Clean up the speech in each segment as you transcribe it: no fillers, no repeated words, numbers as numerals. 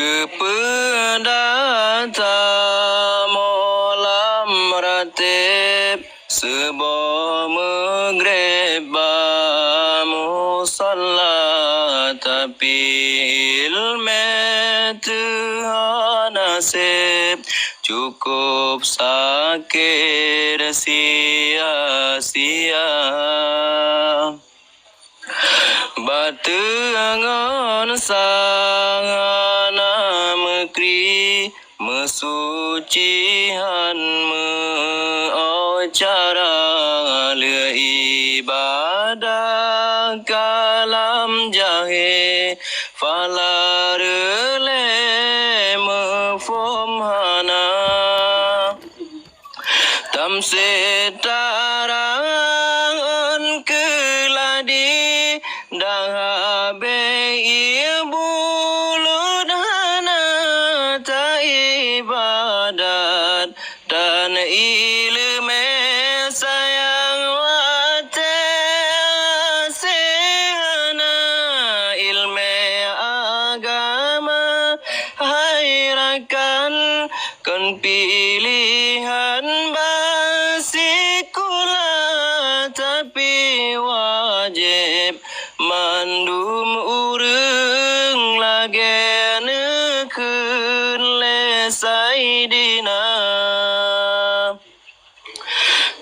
kepada tamolam ratib sebuah maghrib musalla tapi ilmu Tuhan nasib cukup sakit sia-sia. Batengan sangana mekri mesucihan cara le ibadah kalam jahe falarele mefom hana tamsetaran keladi dahabe ibulut hana ta ibadat dan ilmu sayang wate sehana ilmu agama hairakan kan pilihan basikula tapi wajib mandum urang lagen keun lesai dina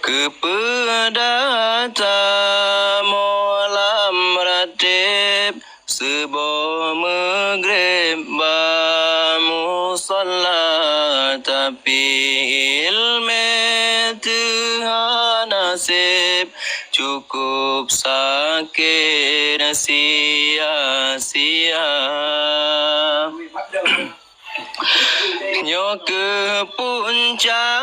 kepada tamolam ratib sebuah maghrib musalla tapi ilmu Tuhan nasib cukup sakit sia-sia. Nyo ke puncak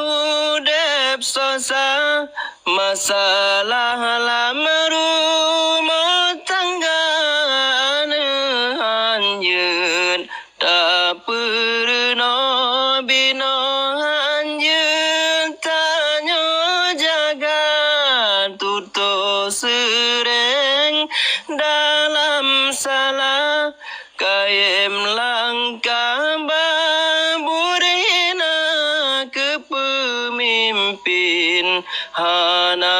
udep sosa masalah lama rumah tangga anjeun tak pernah bina anjeun tanyo jaga tutup sereng dalam salah kaim langkah baburina kepemimpin hana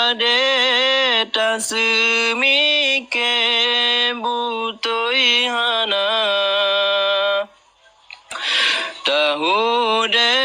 ade tak semike butoi hana tahu de